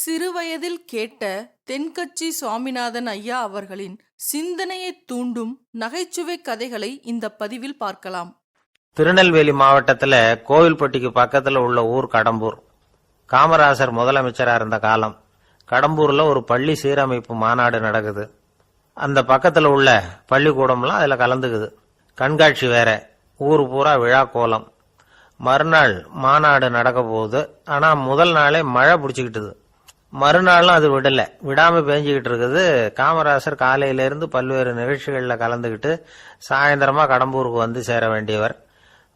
சிறுவயதில் கேட்ட தென்கட்சி சுவாமிநாதன் ஐயா அவர்களின் சிந்தனையை தூண்டும் நகைச்சுவை கதைகளை இந்த பதிவில் பார்க்கலாம். திருநெல்வேலி மாவட்டத்தில் கோவில்பட்டிக்கு பக்கத்தில் உள்ள ஊர் கடம்பூர். காமராசர் முதலமைச்சராக இருந்த காலம். கடம்பூரில் ஒரு பள்ளி சீரமைப்பு மாநாடு நடக்குது. அந்த பக்கத்தில் உள்ள பள்ளிக்கூடம்லாம் அதில் கலந்துக்குது. கண்காட்சி வேற, ஊர் பூரா விழா கோலம். மறுநாள் மாநாடு நடக்க போகுது. ஆனால் முதல் நாளே மழை பிடிச்சிக்கிட்டுது. மறுநாளும் அது விடாம பேஞ்சிக்கிட்டு இருக்குது. காமராசர் காலையிலேருந்து பல்வேறு நிகழ்ச்சிகளில் கலந்துக்கிட்டு சாயந்தரமா கடம்பூருக்கு வந்து சேர வேண்டியவர்.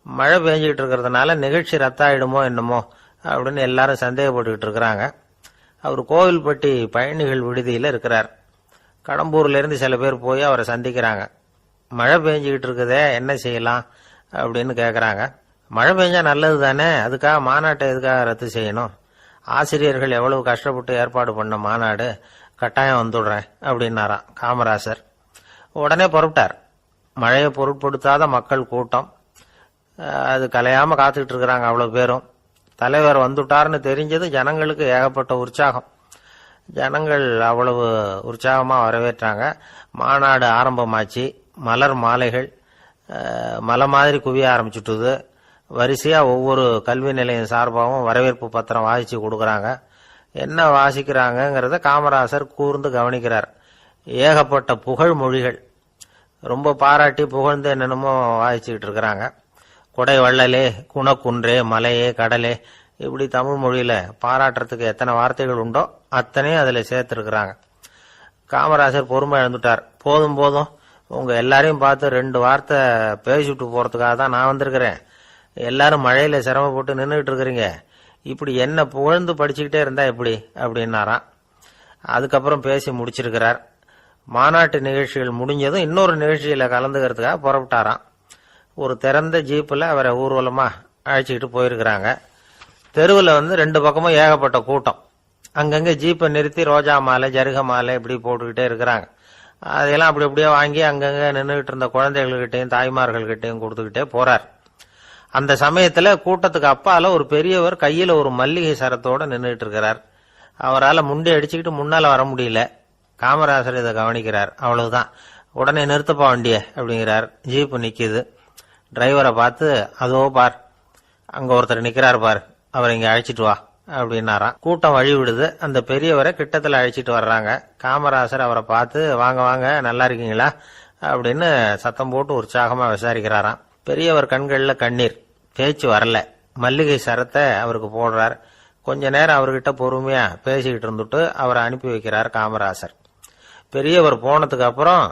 மழை பேஞ்சிக்கிட்டு இருக்கிறதுனால நிகழ்ச்சி ரத்தாயிடுமோ என்னமோ அப்படின்னு எல்லாரும் சந்தேகப்பட்டுக்கிட்டு இருக்கிறாங்க. அவர் கோவில்பட்டி பயணிகள் விடுதியில் இருக்கிறார். கடம்பூர்ல இருந்து சில பேர் போய் அவரை சந்திக்கிறாங்க. மழை பெஞ்சிக்கிட்டு இருக்குதே, என்ன செய்யலாம் அப்படின்னு கேட்குறாங்க. மழை பெஞ்சா நல்லது தானே, அதுக்காக மாநாட்டை எதுக்காக ரத்து செய்யணும்? ஆசிரியர்கள் எவ்வளவு கஷ்டப்பட்டு ஏற்பாடு பண்ண மாநாடு, கட்டாயம் வந்துடுறேன் அப்படின்னாராம் காமராசர். உடனே புறப்பட்டார். மழையை பொருட்படுத்தாத மக்கள் கூட்டம். அது கலையாம காத்துக்கிட்டு இருக்கிறாங்க அவ்வளவு பேரும். தலைவர் வந்துட்டார்னு தெரிஞ்சது ஜனங்களுக்கு ஏகப்பட்ட உற்சாகம். ஜனங்கள் அவ்வளவு உற்சாகமா வரவேற்றாங்க. மாநாடு ஆரம்பமாச்சு. மலர் மாலைகள் மலை மாதிரி குவிய ஆரம்பிச்சுட்டுது. வரிசையா ஒவ்வொரு கல்வி நிலையம் சார்பாகவும் வரவேற்பு பத்திரம் வாசிச்சு கொடுக்கறாங்க. என்ன வாசிக்கிறாங்கிறத காமராசர் கூர்ந்து கவனிக்கிறார். ஏகப்பட்ட புகழ் மொழிகள், ரொம்ப பாராட்டி புகழ்ந்து என்னென்னமோ வாசிச்சுக்கிட்டு இருக்கிறாங்க. கொடை வள்ளலே, குணக்குன்றே, மலையே, கடலே, இப்படி தமிழ் மொழியில பாராட்டுறதுக்கு எத்தனை வார்த்தைகள் உண்டோ அத்தனையும் அதுல சேர்த்திருக்கிறாங்க. காமராசர் பொறுமை இழந்துட்டார். போதும் போதும், உங்க எல்லாரையும் பார்த்து 2 வார்த்தை பேசிவிட்டு போறதுக்காக தான் நான் வந்திருக்கிறேன். எல்லாரும் மழையில சிரமப்பட்டு நின்றுட்டு இருக்கிறீங்க. இப்படி என்ன புகழ்ந்து படிச்சுக்கிட்டே இருந்தா எப்படி அப்படின்னாராம். அதுக்கப்புறம் பேசி முடிச்சிருக்கிறார். மாநாட்டு நிகழ்ச்சிகள் முடிஞ்சதும் இன்னொரு நிகழ்ச்சியில கலந்துக்கிறதுக்காக புறப்பட்டாராம். ஒரு திறந்த ஜீப்ல அவரை ஊர்வலமா அழைச்சிக்கிட்டு போயிருக்கிறாங்க. தெருவில் 2 பக்கமும் ஏகப்பட்ட கூட்டம். அங்கங்க ஜீப்பை நிறுத்தி ரோஜா மாலை, ஜருக மாலை இப்படி போட்டுக்கிட்டே இருக்கிறாங்க. அதையெல்லாம் அப்படி அப்படியே வாங்கி அங்கங்க நின்றுகிட்டு இருந்த குழந்தைகள்கிட்டையும் தாய்மார்கள்கிட்டையும் கொடுத்துக்கிட்டே போறார். அந்த சமயத்துல கூட்டத்துக்கு அப்பால ஒரு பெரியவர் கையில ஒரு மல்லிகை சரத்தோட நின்றுட்டு இருக்கிறார். அவரால் முண்டி அடிச்சுக்கிட்டு முன்னால வர முடியல. காமராசர் இதை கவனிக்கிறார். அவ்வளவுதான், உடனே நிறுத்தப்பா வண்டிய அப்படிங்கிறார். ஜீப்பு நிக்குது. டிரைவரை பார்த்து, அதோ பார், அங்க ஒருத்தர் நிக்கிறார் பார், அவரை இங்க அழைச்சிட்டு வா அப்படின்னாராம். கூட்டம் வழி விடுது. அந்த பெரியவரை கிட்டத்துல அழைச்சிட்டு வர்றாங்க. காமராசர் அவரை பார்த்து, வாங்க வாங்க, நல்லா இருக்கீங்களா அப்படின்னு சத்தம் போட்டு உற்சாகமா விசாரிக்கிறாராம். பெரியவர் கண்கள்ல கண்ணீர், பேச்சு வரல. மல்லிகை சரத்தை அவருக்கு போடுறார். கொஞ்ச நேரம் அவர்கிட்ட பொறுமையா பேசிக்கிட்டு இருந்துட்டு அவரை அனுப்பி வைக்கிறார் காமராசர். பெரியவர் போனதுக்கு அப்புறம்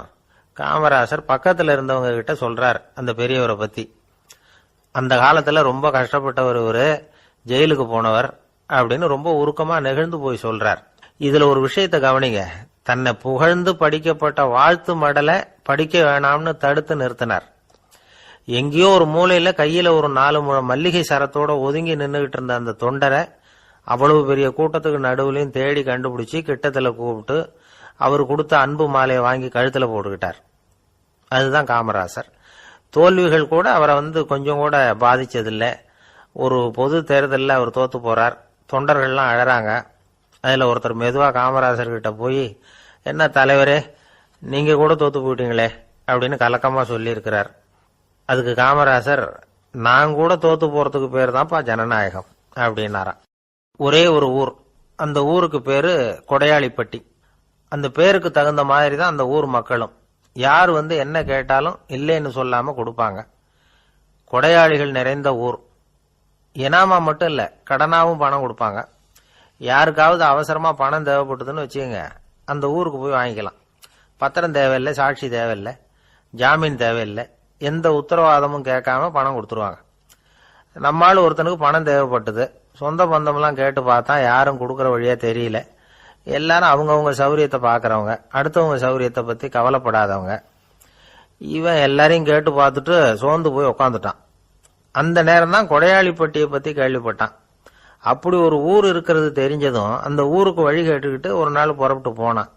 காமராசர் பக்கத்துல இருந்தவங்க கிட்ட சொல்றார் அந்த பெரியவரை பத்தி. அந்த காலத்துல ரொம்ப கஷ்டப்பட்டவர் இவரு, ஜெயிலுக்கு போனவர் அப்படின்னு ரொம்ப உருக்கமா நெகிழ்ந்து போய் சொல்றார். இதுல ஒரு விஷயத்த கவனிங்க. தன்னை புகழ்ந்து படிக்கப்பட்ட வாழ்த்து மடலை படிக்க வேணாம்னு தடுத்து நிறுத்தினார். எங்கேயோ ஒரு மூலையில கையில ஒரு 4 முழம் மல்லிகை சரத்தோட ஒதுங்கி நின்றுகிட்டு இருந்த அந்த தொண்டரை அவ்வளவு பெரிய கூட்டத்துக்கு நடுவுலையும் தேடி கண்டுபிடிச்சு கிட்டத்துல கூப்பிட்டு அவர் கொடுத்த அன்பு மாலையை வாங்கி கழுத்துல போட்டுக்கிட்டார். அதுதான் காமராசர். தோல்விகள் கூட அவரை கொஞ்சம் கூட பாதிச்சதில்லை. ஒரு பொது தேர்தலில் அவர் தோத்து போறார். தொண்டர்கள்லாம் அழறாங்க. அதுல ஒருத்தர் மெதுவா காமராசர் கிட்ட போய், என்ன தலைவரே, நீங்க கூட தோத்து போயிட்டீங்களே அப்படின்னு கலக்கமா சொல்லி இருக்கிறார். அதுக்கு காமராசர், நான் கூட தோத்து போறதுக்கு பேர் தான்ப்பா ஜனநாயகம் அப்படின்னாராம். ஒரே ஒரு ஊர். அந்த ஊருக்கு பேரு கொடையாளிப்பட்டி. அந்த பேருக்கு தகுந்த மாதிரி தான் அந்த ஊர் மக்களும். யார் என்ன கேட்டாலும் இல்லைன்னு சொல்லாம கொடுப்பாங்க. கொடையாளிகள் நிறைந்த ஊர். இனாமா மட்டும் இல்ல, கடனாவும் பணம் கொடுப்பாங்க. யாருக்காவது அவசரமா பணம் தேவைப்பட்டதுன்னு வச்சுக்கோங்க, அந்த ஊருக்கு போய் வாங்கிக்கலாம். பத்திரம் தேவையில்லை, சாட்சி தேவையில்லை, ஜாமீன் தேவையில்லை, எந்த உத்தரவாதமும் கேட்காம பணம் கொடுத்துருவாங்க. நம்மால் ஒருத்தனுக்கு பணம் தேவைப்பட்டது. சொந்த பந்தம்லாம் கேட்டு பார்த்தா யாரும் கொடுக்கற வழியா தெரியல. எல்லாரும் அவங்கவுங்க சௌரியத்தை பாக்குறவங்க, அடுத்தவங்க சௌரியத்தை பத்தி கவலைப்படாதவங்க. இவன் எல்லாரையும் கேட்டு பார்த்துட்டு சோர்ந்து போய் உக்காந்துட்டான். அந்த நேரம் தான் கொடையாளிப்பட்டியை பத்தி கேள்விப்பட்டான். அப்படி ஒரு ஊர் இருக்கிறது தெரிஞ்சதும் அந்த ஊருக்கு வழி கேட்டுக்கிட்டு ஒரு நாள் புறப்பட்டு போனான்.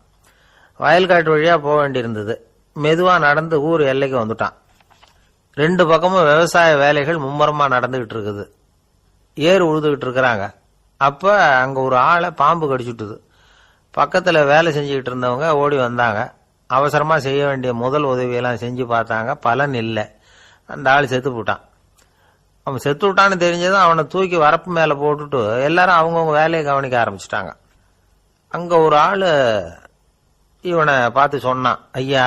வயல்காட்டு வழியா போக வேண்டியிருந்தது. மெதுவா நடந்து ஊர் எல்லைக்கு வந்துட்டான். 2 பக்கமும் விவசாய வேலைகள் மும்முரமா நடந்துகிட்டு இருக்குது. ஏறு உழுதுகிட்டு இருக்கிறாங்க. அப்போ அங்கே ஒரு ஆளை பாம்பு கடிச்சுட்டுது. பக்கத்தில் வேலை செஞ்சுக்கிட்டு இருந்தவங்க ஓடி வந்தாங்க. அவசரமாக செய்ய வேண்டிய முதல் உதவியெல்லாம் செஞ்சு பார்த்தாங்க. பலன் இல்லை. அந்த ஆள் செத்து போட்டான். அவன் செத்து விட்டான்னு தெரிஞ்சதும் அவனை தூக்கி வரப்பு மேலே போட்டுட்டு எல்லாரும் அவங்கவுங்க வேலையை கவனிக்க ஆரம்பிச்சிட்டாங்க. அங்கே ஒரு ஆள் இவனை பார்த்து சொன்னான், ஐயா,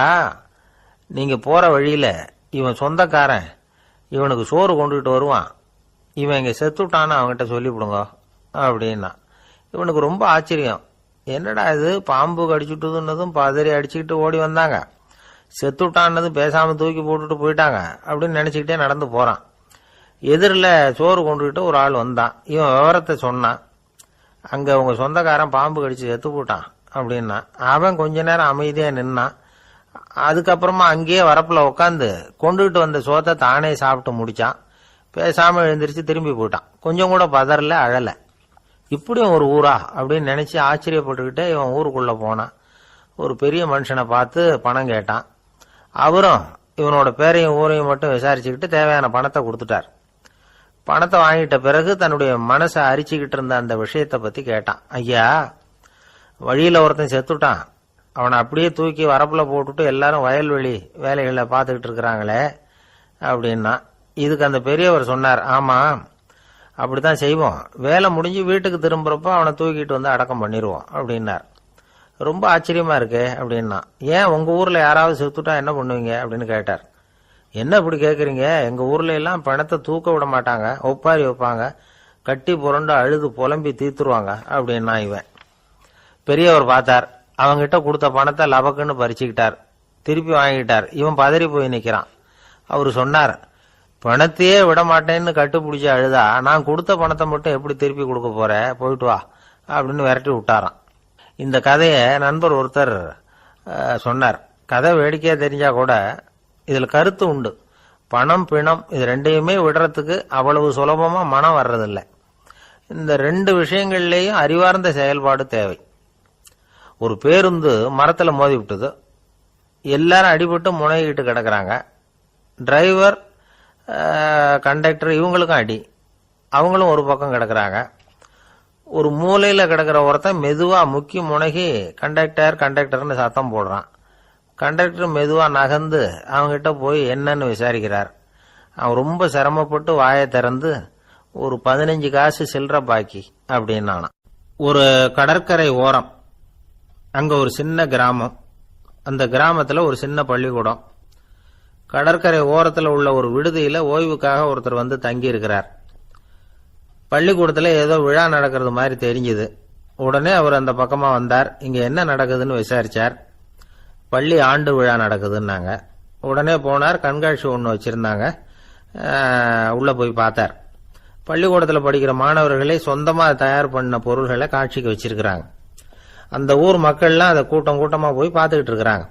நீங்கள் போகிற வழியில் இவன் சொந்தக்காரன் இவனுக்கு சோறு கொண்டுகிட்டு வருவான், இவன் இங்கே செத்துட்டான்னு அவன்கிட்ட சொல்லிவிடுங்க அப்படின்னா. இவனுக்கு ரொம்ப ஆச்சரியம். என்னடா இது, பாம்பு கடிச்சுட்டுதுன்னதும் பதறி அடிச்சுக்கிட்டு ஓடி வந்தாங்க, செத்துட்டான்னதும் பேசாமல் தூக்கி போட்டுட்டு போயிட்டாங்க அப்படின்னு நினச்சிக்கிட்டே நடந்து போகிறான். எதிரில் சோறு கொண்டுகிட்டு ஒரு ஆள் வந்தான். இவன் விவரத்தை சொன்னான். அங்கே உங்கள் சொந்தக்காரன் பாம்பு கடிச்சு செத்து போட்டான் அப்படின்னா. அவன் கொஞ்ச நேரம் அமைதியாக நின்னான். அதுக்கப்புறமா அங்கேயே வரப்பில் உட்காந்து கொண்டுகிட்டு வந்த சோத்தை தானே சாப்பிட்டு முடிச்சான். பேசாமல் எழுந்திரிச்சு திரும்பி போயிட்டான். கொஞ்சம் கூட பதறல, அழலை. இப்படியும் ஒரு ஊரா அப்படின்னு நினச்சி ஆச்சரியப்பட்டுக்கிட்டே இவன் ஊருக்குள்ளே போனான். ஒரு பெரிய மனுஷனை பார்த்து பணம் கேட்டான். அவரும் இவனோட பேரையும் ஊரையும் மட்டும் விசாரிச்சுக்கிட்டு தேவையான பணத்தை கொடுத்துட்டார். பணத்தை வாங்கிட்ட பிறகு தன்னுடைய மனசை அரிச்சுக்கிட்டு இருந்த அந்த விஷயத்தை பற்றி கேட்டான். ஐயா, வழியில் ஒருத்தன் செத்துட்டான், அவனை அப்படியே தூக்கி வரப்பில் போட்டுட்டு எல்லாரும் வயல்வெளி வேலைகளை பார்த்துக்கிட்டு இருக்கிறாங்களே அப்படின்னா. இதுக்கு அந்த பெரியவர் சொன்னார், ஆமாம், அப்படித்தான் செய்வோம். வேலை முடிஞ்சு வீட்டுக்கு திரும்புறப்போ அவனை தூக்கிட்டு வந்து அடக்கம் பண்ணிடுவோம் அப்படின்னார். ரொம்ப ஆச்சரியமா இருக்கே அப்படின்னா. ஏன் உங்கள் ஊரில் யாராவது செத்துட்டா என்ன பண்ணுவீங்க அப்படின்னு கேட்டார். என்ன இப்படி கேட்குறீங்க, எங்கள் ஊர்ல எல்லாம் பணத்தை தூக்க விட மாட்டாங்க, ஒப்பாரி வைப்பாங்க, கட்டி புரண்டு அழுது புலம்பி தீத்துருவாங்க அப்படின்னா. இவன் பெரியவர் பார்த்தார். அவங்கிட்ட கொடுத்த பணத்தை லபக்குன்னு பறிச்சுக்கிட்டார். திருப்பி வாங்கிட்டார். இவன் பதறி போய் நிற்கிறான். அவர் சொன்னார், பணத்தையே விட மாட்டேன்னு கட்டுப்பிடிச்சி அழுதா நான் கொடுத்த பணத்தை மட்டும் எப்படி திருப்பி கொடுக்க போற, போயிட்டு வா அப்படின்னு விரட்டி விட்டாராம். இந்த கதையை நண்பர் ஒருத்தர் சொன்னார். கதை வேடிக்கையா தெரிஞ்சா கூட இதுல கருத்து உண்டு. பணம் பிணம் இது ரெண்டையுமே விடுறதுக்கு அவ்வளவு சுலபமா மனம் வர்றதில்லை. இந்த ரெண்டு விஷயங்கள்லேயும் அறிவார்ந்த செயல்பாடு தேவை. ஒரு பேருந்து மரத்துல மோதி விட்டது. எல்லாரும் அடிபட்டு முனைகிட்டு கிடக்குறாங்க. டிரைவர், கண்டக்டர் இவங்களுக்கும் அடி. அவங்களும் ஒரு பக்கம் கிடக்குறாங்க. ஒரு மூலையில் கிடக்கிற ஒருத்தன் மெதுவா முக்கி முனகி கண்டக்டர்னு சத்தம் போடுறான். கண்டக்டர் மெதுவா நகர்ந்து அவங்கிட்ட போய் என்னன்னு விசாரிக்கிறார். அவன் ரொம்ப சிரமப்பட்டு வாயை திறந்து ஒரு 15 காசு சில்லற பாக்கி அப்படின்னானா. ஒரு கடற்கரை ஓரம், அங்க ஒரு சின்ன கிராமம். அந்த கிராமத்துல ஒரு சின்ன பள்ளிக்கூடம். கடற்கரை ஓரத்தில் உள்ள ஒரு விடுதியில ஓய்வுக்காக ஒருத்தர் வந்து தங்கி இருக்கிறார். பள்ளிக்கூடத்தில் ஏதோ விழா நடக்கிறது மாதிரி தெரிஞ்சுது. உடனே அவர் அந்த பக்கமா வந்தார். இங்க என்ன நடக்குதுன்னு விசாரிச்சார். பள்ளி ஆண்டு விழா நடக்குதுன்னாங்க. உடனே போனார். கண்காட்சி ஒன்று வச்சிருந்தாங்க. உள்ள போய் பார்த்தார். பள்ளிக்கூடத்தில் படிக்கிற மாணவர்களே சொந்தமா தயார் பண்ண பொருள்களை காட்சிக்கு வச்சிருக்கிறாங்க. அந்த ஊர் மக்கள்லாம் அதை கூட்டம் கூட்டமா போய் பார்த்துக்கிட்டு இருக்கிறாங்க.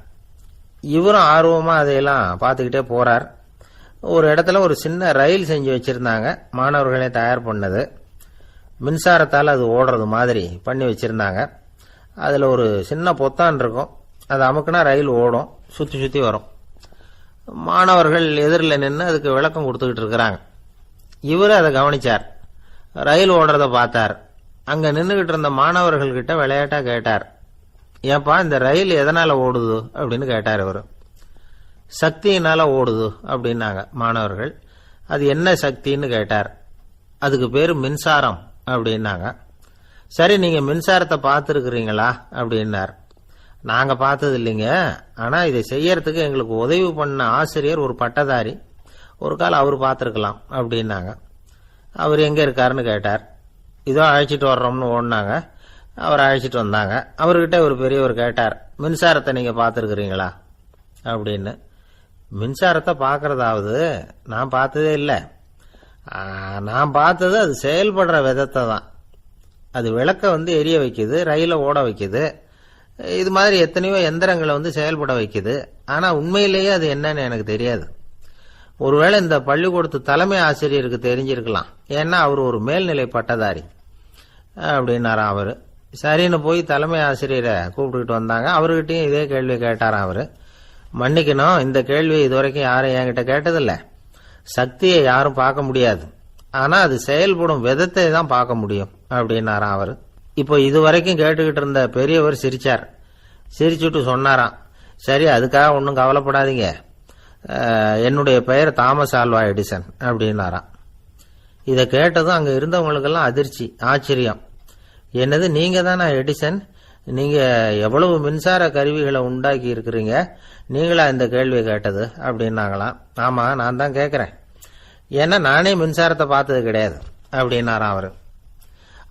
இவரும் ஆர்வமா அதையெல்லாம் பார்த்துக்கிட்டே போறார். ஒரு இடத்துல ஒரு சின்ன ரயில் செஞ்சு வச்சிருந்தாங்க. மாணவர்களே தயார் பண்ணது. மின்சாரத்தால் அது ஓடுறது மாதிரி பண்ணி வச்சிருந்தாங்க. அதுல ஒரு சின்ன பொத்தான் இருக்கும். அது அமுக்குனா ரயில் ஓடும், சுத்தி சுத்தி வரும். மாணவர்கள் எதிரில் நின்று அதுக்கு விளக்கம் கொடுத்துக்கிட்டு இருக்கிறாங்க. இவரு அதை கவனிச்சார். ரயில் ஓடுறத பார்த்தார். அங்க நின்றுகிட்டு இருந்த மாணவர்கள் கிட்ட விளையாட்டா கேட்டார், ஏப்பா இந்த ரயில் எதனால ஓடுது அப்படின்னு கேட்டார். இவரு சக்தியினால ஓடுது அப்படின்னாங்க மாணவர்கள். அது என்ன சக்தின்னு கேட்டார். அதுக்கு பேரு மின்சாரம் அப்படின்னாங்க. சரி, நீங்க மின்சாரத்தை பார்த்துருக்கிறீங்களா அப்படின்னார். நாங்க பார்த்தது இல்லைங்க, ஆனா இதை செய்யறதுக்கு எங்களுக்கு உதவி பண்ண ஆசிரியர் ஒரு பட்டதாரி, ஒரு கால் அவர் பார்த்துருக்கலாம் அப்படின்னாங்க. அவர் எங்க இருக்காருன்னு கேட்டார். இதோ அழைச்சிட்டு வர்றோம்னு ஓடினாங்க. அவர் அழைச்சிட்டு வந்தாங்க. அவர்கிட்ட ஒரு பெரியவர் கேட்டார், மின்சாரத்தை நீங்க பார்த்துருக்கிறீங்களா அப்படின்னு. மின்சாரத்தை பார்க்கறதாவது நான் பார்த்ததே இல்லை. நான் பார்த்தது அது செயல்படுற விதத்தை தான். அது விளக்க எரிய வைக்குது, ரயில ஓட வைக்குது, இது மாதிரி எத்தனையோ எந்திரங்களை செயல்பட வைக்குது. ஆனா உண்மையிலேயே அது என்னன்னு எனக்கு தெரியாது. ஒருவேளை இந்த பள்ளிக்கூடத்து தலைமை ஆசிரியருக்கு தெரிஞ்சிருக்கலாம், ஏன்னா அவர் ஒரு மேல்நிலை பட்டதாரி அப்படின்னாராம். அவரு சரின்னு போய் தலைமை ஆசிரியரை கூப்பிட்டுக்கிட்டு வந்தாங்க. அவர்கிட்டயும் இதே கேள்வி கேட்டாராம். அவரு, மன்னிக்கணும், இந்த கேள்வி இதுவரைக்கும் யாரும் என்கிட்ட கேட்டதில்லை. சக்தியை யாரும் பார்க்க முடியாது, ஆனா அது செயல்படும் விதத்தை தான் பார்க்க முடியும் அப்படின்னாராம் அவர். இப்போ இதுவரைக்கும் கேட்டுக்கிட்டு இருந்த பெரியவர் சிரிச்சார். சிரிச்சுட்டு சொன்னாராம், சரி அதுக்காக ஒன்றும் கவலைப்படாதீங்க, என்னுடைய பெயர் தாமஸ் ஆல்வா எடிசன் அப்படின்னாராம். இதை கேட்டதும் அங்கே இருந்தவங்களுக்கெல்லாம் அதிர்ச்சி, ஆச்சரியம். என்னது, நீங்க தானா எடிசன்? நீங்க எவ்வளவு மின்சார கருவிகளை உண்டாக்கி இருக்கிறீங்க, நீங்களா இந்த கேள்வியை கேட்டது அப்படின்னாங்களாம். ஆமா, நான் தான் கேட்கிறேன், ஏன்னா நானே மின்சாரத்தை பார்த்தது கிடையாது அப்படின்னாராம் அவரு.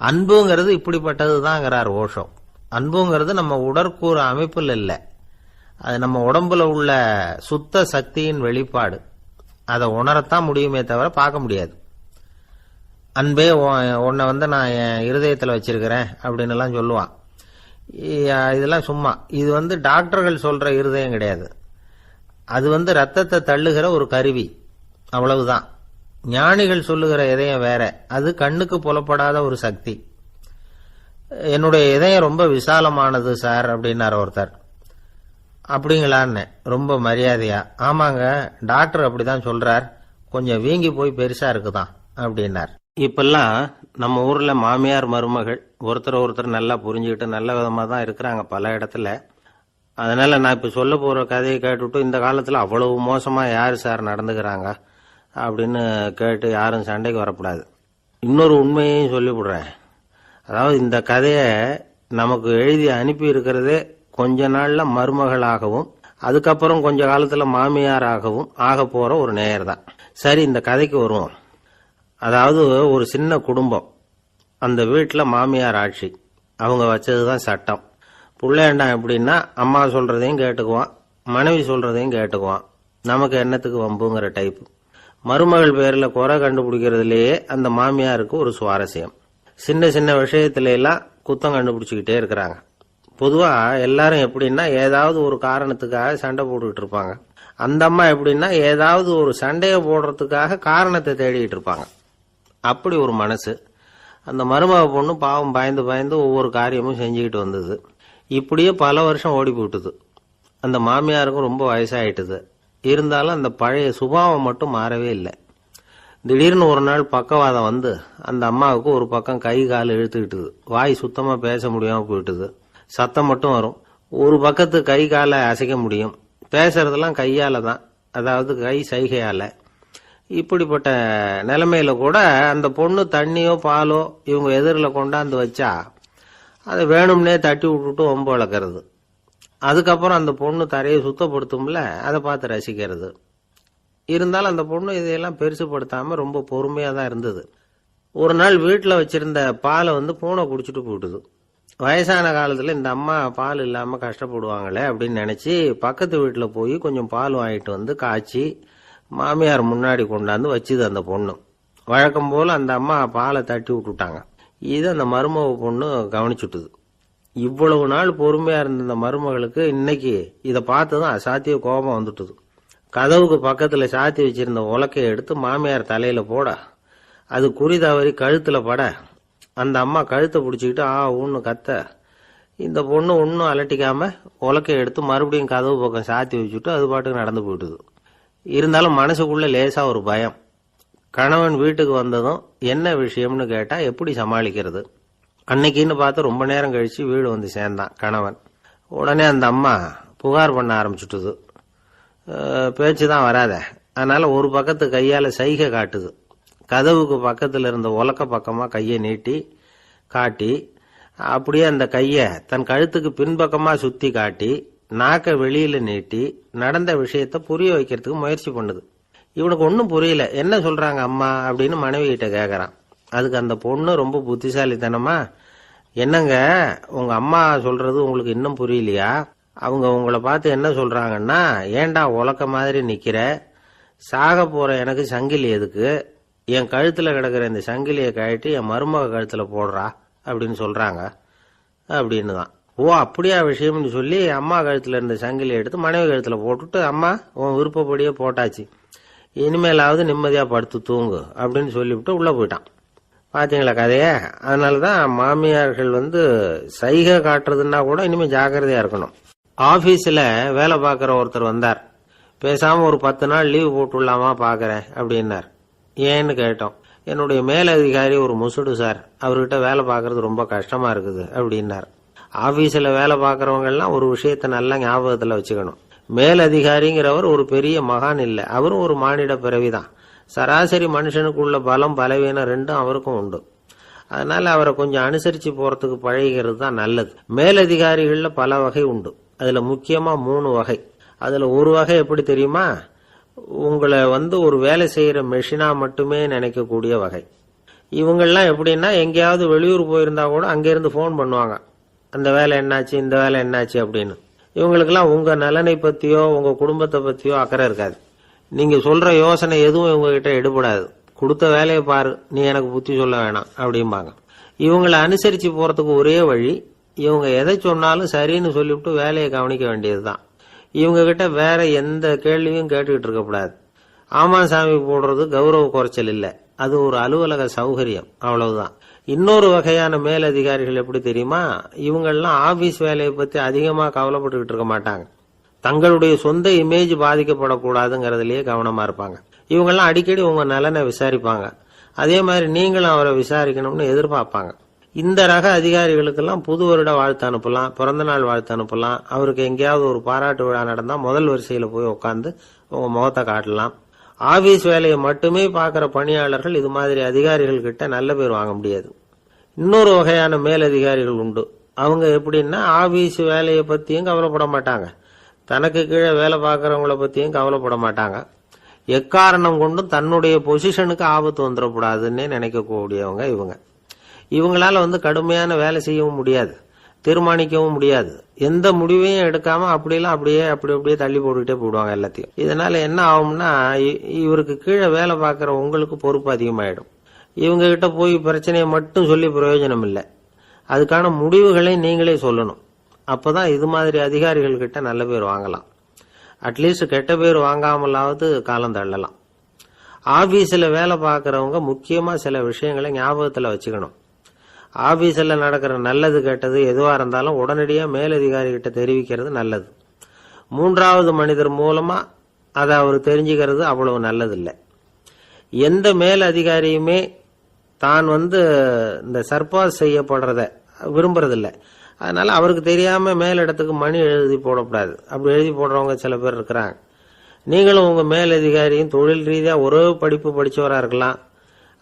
அன்புங்கிறது இப்படிப்பட்டது தாங்கிறார் ஓஷோ. அன்புங்கிறது நம்ம உடற்கூறு அமைப்பில் இல்லை, அது நம்ம உடம்புல உள்ள சுத்த சக்தியின் வெளிப்பாடு. அதை உணரத்தான் முடியுமே தவிர பார்க்க முடியாது. அன்பே உன்னை நான் என் இருதயத்தில் வச்சிருக்கிறேன் அப்படின்னு எல்லாம் சொல்லுவான். இதெல்லாம் சும்மா. இது டாக்டர்கள் சொல்ற இருதயம் கிடையாது. அது ரத்தத்தை தள்ளுகிற ஒரு கருவி, அவ்வளவுதான். ஞானிகள் சொல்லுகிற இதயம் வேற, அது கண்ணுக்கு புலப்படாத ஒரு சக்தி. என்னுடைய இதயம் ரொம்ப விசாலமானது சார் அப்படின்னார் ஒருத்தர். அப்படிங்களான்னு ரொம்ப மரியாதையா, ஆமாங்க டாக்டர் அப்படிதான் சொல்றார், கொஞ்சம் வீங்கி போய் பெருசா இருக்குதான் அப்படின்னார். இப்பெல்லாம் நம்ம ஊர்ல மாமியார் மருமகள் ஒருத்தர் நல்லா புரிஞ்சுக்கிட்டு நல்ல விதமா தான் இருக்கிறாங்க பல இடத்துல. அதனால நான் இப்ப சொல்ல போற கதையை கேட்டுவிட்டு இந்த காலத்துல அவ்வளவு மோசமா யாரு சார் நடந்துக்கிறாங்க அப்படின்னு கேட்டு யாரும் சண்டைக்கு வரக்கூடாது. இன்னொரு உண்மையையும் சொல்லிவிடுறேன். அதாவது இந்த கதையை நமக்கு எழுதி அனுப்பி இருக்கிறதே கொஞ்ச நாள்ல மருமகளாகவும் அதுக்கப்புறம் கொஞ்ச காலத்துல மாமியாராகவும் ஆக போற ஒரு நேயர் தான். சரி, இந்த கதைக்கு வருவோம். அதாவது ஒரு சின்ன குடும்பம், அந்த வீட்டுல மாமியார் ஆட்சி, அவங்க வச்சதுதான் சட்டம். புள்ளையண்டா எப்படின்னா அம்மா சொல்றதையும் கேட்டுக்குவான், மனைவி சொல்றதையும் கேட்டுக்குவான், நமக்கு என்னத்துக்கு வம்புங்கிற டைப். மருமகள் பேர்ல குறை கண்டுபிடிக்கிறதுலேயே அந்த மாமியாருக்கு ஒரு சுவாரஸ்யம். சின்ன சின்ன விஷயத்துல எல்லாம் குத்தம் கண்டுபிடிச்சுக்கிட்டே இருக்கிறாங்க. பொதுவா எல்லாரும் எப்படின்னா ஏதாவது ஒரு காரணத்துக்காக சண்டை போட்டுக்கிட்டு இருப்பாங்க. அந்த அம்மா எப்படின்னா ஏதாவது ஒரு சண்டையை போடுறதுக்காக காரணத்தை தேடிட்டு இருப்பாங்க. அப்படி ஒரு மனசு. அந்த மருமக பொண்ணு பாவம் பயந்து பயந்து ஒவ்வொரு காரியமும் செஞ்சுக்கிட்டு வந்தது. இப்படியே பல வருஷம் ஓடி போட்டுது. அந்த மாமியாருக்கும் ரொம்ப வயசாயிட்டுது. இருந்தாலும் அந்த பழைய சுபாவம் மட்டும் மாறவே இல்லை. திடீர்னு ஒரு நாள் பக்கவாதம் வந்து அந்த அம்மாவுக்கு ஒரு பக்கம் கை கால் இழுத்துக்கிட்டுது. வாய் சுத்தமா பேச முடியாம போயிட்டுது. சத்தம் மட்டும் வரும். ஒரு பக்கத்து கை காலை அசைக்க முடியும். பேசுறதெல்லாம் கையால தான், அதாவது கை சைகையால. இப்படிப்பட்ட நிலைமையில கூட அந்த பொண்ணு தண்ணியோ பாலோ இவங்க எதிரில் கொண்டாந்து வச்சா அதை வேணும்னே தட்டி விட்டுட்டு ஒம்பு வளர்க்கறது. அதுக்கப்புறம் அந்த பொண்ணு தரையை சுத்தப்படுத்தும்ல, அதை பார்த்து ரசிக்கிறது. இருந்தாலும் அந்த பொண்ணு இதையெல்லாம் பெருசுப்படுத்தாம ரொம்ப பொறுமையா தான் இருந்தது. ஒரு நாள் வீட்டில் வச்சிருந்த பாலை பூனை குடிச்சிட்டு போட்டுது. வயசான காலத்துல இந்த அம்மா பால் இல்லாம கஷ்டப்படுவாங்களே அப்படின்னு நினைச்சு பக்கத்து வீட்டுல போய் கொஞ்சம் பால் வாங்கிட்டு காய்ச்சி மாமியார் முன்னாடி கொண்டாந்து வச்சுது அந்த பொண்ணு. வழக்கம் போல அந்த அம்மா பாலை தட்டி விட்டுட்டாங்க. இது அந்த மருமக பொண்ணு கவனிச்சுட்டுது. இவ்வளவு நாள் பொறுமையா இருந்த இந்த மருமகளுக்கு இன்னைக்கு இதை பார்த்துதான் அசாத்திய கோபம் வந்துட்டுது. கதவுக்கு பக்கத்துல சாத்தி வச்சிருந்த உலக்கையை எடுத்து மாமியார் தலையில போட, அது குறி தவறி கழுத்துல பட, அந்த அம்மா கழுத்தை பிடிச்சிக்கிட்டு ஊன்னு கத்த, இந்த பொண்ணு ஒன்னும் அலட்டிக்காம உலக்கையை எடுத்து மறுபடியும் கதவு பக்கம் சாத்தி வச்சுட்டு அது பாட்டுக்கு நடந்து போயிட்டுது. இருந்தாலும் மனசுக்குள்ள லேசா ஒரு பயம். கணவன் வீட்டுக்கு வந்ததும் என்ன விஷயம்னு கேட்டா எப்படி சமாளிக்கிறது. அன்னைக்குன்னு பார்த்து ரொம்ப நேரம் கழிச்சு வீடு வந்து சேர்ந்தான் கணவன். உடனே அந்த அம்மா புகார் பண்ண ஆரம்பிச்சுட்டுது. பேச்சுதான் வராத, அதனால ஒரு பக்கத்து கையால சைகை காட்டுது. கதவுக்கு பக்கத்துல இருந்த உலக்க பக்கமா கையை நீட்டி காட்டி, அப்படியே அந்த கைய தன் கழுத்துக்கு பின்பக்கமா சுத்தி காட்டி நாக்க வெளியில நீட்டி நடந்த விஷயத்த புரிய வைக்கிறதுக்கு முயற்சி பண்ணுது. இவனுக்கு ஒன்னும் புரியல. என்ன சொல்றாங்க அம்மா அப்படின்னு மனைவி கிட்ட கேக்குறான். அதுக்கு அந்த பொண்ணு ரொம்ப புத்திசாலித்தனமா, என்னங்க உங்க அம்மா சொல்றது உங்களுக்கு இன்னும் புரியலையா? அவங்க உங்களை பார்த்து என்ன சொல்றாங்கன்னா, ஏண்டா உலக்க மாதிரி நிக்கிற, சாக போற எனக்கு சங்கிலி எதுக்கு, என் கழுத்துல கிடக்குற இந்த சங்கிலியை கழட்டி என் மருமக கழுத்துல போடுறா அப்படின்னு சொல்றாங்க அப்படின்னு தான். ஓ அப்படியா விஷயம்னு சொல்லி அம்மா கழுத்துல இருந்த சங்கிலியை எடுத்து மனைவி கழுத்துல போட்டுட்டு, அம்மா உன் விருப்பப்படியே போட்டாச்சு, இனிமேலாவது நிம்மதியா படுத்து தூங்கு அப்படின்னு சொல்லிவிட்டு உள்ள போயிட்டான். பாத்தீங்களா கதைய? அதனாலதான் மாமியார்கள் சைகை காட்டுறதுன்னா கூட இனிமே ஜாக்கிரதையா இருக்கணும். ஆபீஸ்ல வேலை பார்க்கிற ஒருத்தர் வந்தார். பேசாம ஒரு 10 நாள் லீவு போட்டுடலாமா பாக்குறேன் அப்படின்னார். ஏன்னு கேட்டோம். என்னுடைய மேலதிகாரி ஒரு முசுடு சார், அவர்கிட்ட வேலை பார்க்கறது ரொம்ப கஷ்டமா இருக்குது அப்படின்னார். ஆபீஸ்ல வேலை பார்க்கறவங்க எல்லாம் ஒரு விஷயத்த நல்லா ஞாபகத்துல வச்சுக்கணும். மேலதிகாரிங்கிறவர் ஒரு பெரிய மகான் இல்லை, அவரும் ஒரு மானிட பிறவிதான். சராசரி மனுஷனுக்குள்ள பலம் பலவீனம் ரெண்டும் அவருக்கும் உண்டு. அதனால அவரை கொஞ்சம் அனுசரிச்சு போறதுக்கு பழகிறது தான் நல்லது. மேலதிகாரிகள்ல பல வகை உண்டு. அதுல முக்கியமா 3 வகை. அதுல ஒரு வகை எப்படி தெரியுமா? உங்களை ஒரு வேலை செய்யற மெஷினா மட்டுமே நினைக்கக்கூடிய வகை. இவங்கெல்லாம் எப்படின்னா, எங்கேயாவது வெளியூர் போயிருந்தா கூட அங்கிருந்து போன் பண்ணுவாங்க, அந்த வேலை என்னாச்சு, இந்த வேலை என்னாச்சு அப்படின்னு. இவங்களுக்கெல்லாம் உங்க நலனை பத்தியோ உங்க குடும்பத்தை பத்தியோ அக்கறை இருக்காது. நீங்க சொல்ற யோசனை எதுவும் இவங்க கிட்ட எடுபடாது. கொடுத்த வேலையை பாரு, நீ எனக்கு புத்தி சொல்ல வேணாம் அப்படிம்பாங்க. இவங்களை அனுசரிச்சு போறதுக்கு ஒரே வழி, இவங்க எதை சொன்னாலும் சரின்னு சொல்லிவிட்டு வேலையை கவனிக்க வேண்டியதுதான். இவங்க கிட்ட வேற எந்த கேள்வியும் கேட்டுக்கிட்டு இருக்கக்கூடாது. ஆமா சாமி போடுறது கௌரவ குறைச்சல் இல்லை, அது ஒரு அலுவலக சௌகரியம், அவ்வளவுதான். இன்னொரு வகையான மேலதிகாரிகள் எப்படி தெரியுமா? இவங்கெல்லாம் ஆபீஸ் வேலையை பத்தி அதிகமா கவலைப்பட்டுக்கிட்டு இருக்க மாட்டாங்க. தங்களுடைய சொந்த இமேஜ் பாதிக்கப்படக்கூடாதுங்கிறதுலயே கவனமா இருப்பாங்க. இவங்கெல்லாம் அடிக்கடி உங்க நலனை விசாரிப்பாங்க. அதே மாதிரி நீங்களும் அவரை விசாரிக்கணும்னு எதிர்பார்ப்பாங்க. இந்த ரக அதிகாரிகளுக்கெல்லாம் புது வருட வாழ்த்து அனுப்பலாம், பிறந்த நாள் வாழ்த்து அனுப்பலாம். அவருக்கு எங்கேயாவது ஒரு பாராட்டு விழா நடந்தா முதல் வரிசையில போய் உட்காந்து உங்க முகத்தை காட்டலாம். ஆபீஸ் வேலையை மட்டுமே பார்க்கிற பணியாளர்கள் இது மாதிரி அதிகாரிகள் கிட்ட நல்ல பேர் வாங்க முடியாது. இன்னொரு வகையான மேலதிகாரிகள் உண்டு. அவங்க எப்படின்னா, ஆபீஸ் வேலையை பத்தியும் கவலைப்பட மாட்டாங்க, தனக்கு கீழே வேலை பார்க்கறவங்கள பத்தியும் கவலைப்பட மாட்டாங்க. எக்காரணம் கொண்டும் தன்னுடைய பொசிஷனுக்கு ஆபத்து வந்துடக்கூடாதுன்னு நினைக்கக்கூடியவங்க இவங்க. இவங்களால கடுமையான வேலை செய்யவும் முடியாது, தீர்மானிக்கவும் முடியாது. எந்த முடிவையும் எடுக்காம அப்படியே தள்ளி போட்டுக்கிட்டே போயிடுவாங்க எல்லாத்தையும். இதனால என்ன ஆகும்னா, இவருக்கு கீழே வேலை பார்க்கிற உங்களுக்கு பொறுப்பு அதிகமாயிடும். இவங்க கிட்ட போய் பிரச்சனையை மட்டும் சொல்லி பிரயோஜனம் இல்லை, அதுக்கான முடிவுகளை நீங்களே சொல்லணும். அப்பதான் இது மாதிரி அதிகாரிகள் கிட்ட நல்ல பேர் வாங்கலாம். அட்லீஸ்ட் கெட்ட பேர் வாங்காமலாவது காலம் தள்ளலாம். ஆபீஸ்ல வேலை பார்க்கறவங்க முக்கியமா சில விஷயங்களை ஞாபகத்துல வச்சுக்கணும். ஆபீஸ்ல நடக்கிற நல்லது கெட்டது எதுவா இருந்தாலும் உடனடியா மேலதிகாரி கிட்ட தெரிவிக்கிறது நல்லது. 3வது மனிதர் மூலமா அதை அவர் தெரிஞ்சுக்கிறது அவ்வளவு நல்லது இல்லை. எந்த மேல் அதிகாரியுமே தான் இந்த சர்பாஸ் செய்யப்படுறத விரும்புறதில்லை. அதனால அவருக்கு தெரியாம மேலிடத்துக்கு மணி எழுதி போடக்கூடாது. அப்படி எழுதி போடுறவங்க சில பேர் இருக்கிறாங்க. நீங்களும் உங்க மேலதிகாரியும் தொழில் ரீதியா ஒரே படிப்பு படிச்சவரா இருக்கலாம்.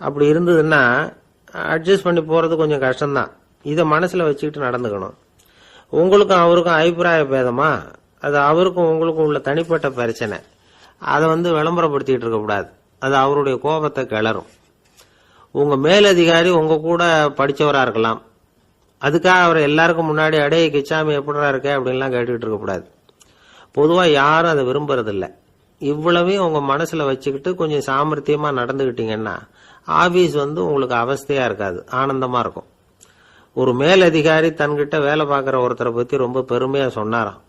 அப்படி இருந்ததுன்னா அட்ஜஸ்ட் பண்ணி போறது கொஞ்சம் கஷ்டம்தான். இதை மனசுல வச்சுக்கிட்டு நடந்துக்கணும். உங்களுக்கும் அவருக்கும் அபிப்பிராய பேதமா, அது அவருக்கும் உங்களுக்கும் உள்ள தனிப்பட்ட பிரச்சனை, அதை விளம்பரப்படுத்திட்டு இருக்க கூடாது. அது அவருடைய கோபத்தை கிளறும். உங்க மேலதிகாரி உங்க கூட படிச்சவரா இருக்கலாம், அதுக்காக அவர் எல்லாருக்கும் முன்னாடி அடைய கிச்சாமி எப்படா இருக்க அப்படின்லாம் கேட்டுக்கிட்டு இருக்க கூடாது. பொதுவா யாரும் அதை விரும்புறதில்ல. இவ்வளவையும் உங்க மனசுல வச்சுக்கிட்டு கொஞ்சம் சாமர்த்தியமா நடந்துகிட்டீங்கன்னா ஆபீஸ் உங்களுக்கு அவஸ்தையா இருக்காது, ஆனந்தமா இருக்கும். ஒரு மேலதிகாரி தன்கிட்ட வேலை பார்க்கிற ஒருத்தரை பத்தி ரொம்ப பெருமையா சொன்னாராம்.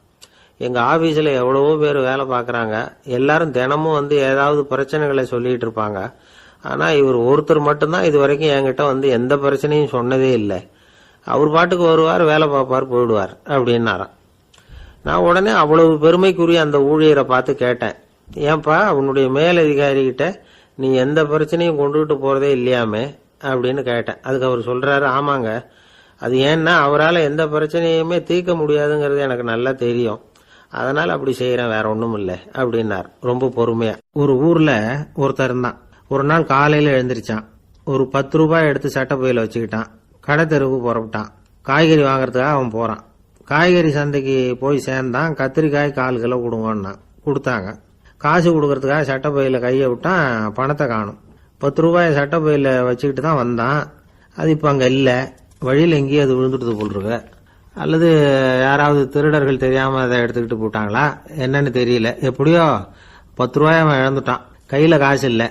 எங்க ஆபீஸ்ல எவ்வளவோ பேர் வேலை பார்க்கறாங்க, எல்லாரும் தினமும் ஏதாவது பிரச்சனைகளை சொல்லிட்டு இருப்பாங்க. ஆனா இவர் ஒருத்தர் மட்டும்தான் இது வரைக்கும் என்கிட்ட எந்த பிரச்சனையும் சொன்னதே இல்லை. அவர் பாட்டுக்கு வருவார், வேலை பார்ப்பார், போயிடுவார் அப்படின்னாராம். நான் உடனே அவ்வளவு பெருமைக்குரிய அந்த ஊழியரை பார்த்து கேட்டேன், ஏன்பா உன்னுடைய மேலதிகாரி கிட்ட நீ எந்த பிரச்சனையும் கொண்டுகிட்டு போறதே இல்லையாமே அப்படின்னு கேட்டேன். அதுக்கு அவர் சொல்றாரு, ஆமாங்க, அது ஏன்னா அவரால் எந்த பிரச்சனையுமே தீர்க்க முடியாதுங்கிறது எனக்கு நல்லா தெரியும், அதனால அப்படி செய்யறேன், வேற ஒண்ணும் இல்லை அப்படின்னார் ரொம்ப பொறுமையா. ஒரு ஊர்ல ஒருத்தர் இருந்தான். ஒரு நாள் காலையில எழுந்திருச்சான். ஒரு 10 ரூபாய் எடுத்து சட்டப்பையில வச்சுக்கிட்டான். கடை தெருவுக்கு புறப்பட்டான். காய்கறி வாங்கறதுக்காக அவன் போறான். காய்கறி சந்தைக்கு போய் சேர்ந்தான். கத்திரிக்காய் 4 கிலோ கொடுங்கன்னா கொடுத்தாங்க. காசு கொடுக்கறதுக்காக சட்டப்பையில கையை விட்டான், பணத்தை காணும். 10 ரூபாய் சட்டப்பையில வச்சுக்கிட்டு தான் வந்தான். அது இப்ப அங்க இல்ல, வழியில எங்கேயும் அது விழுந்துட்டு போட்டிருக்கு. அல்லது யாராவது திருடர்கள் தெரியாம அதை எடுத்துக்கிட்டு போட்டாங்களா என்னன்னு தெரியல. எப்படியோ 10 ரூபாய் அவன் இழந்துட்டான். கையில காசு இல்ல.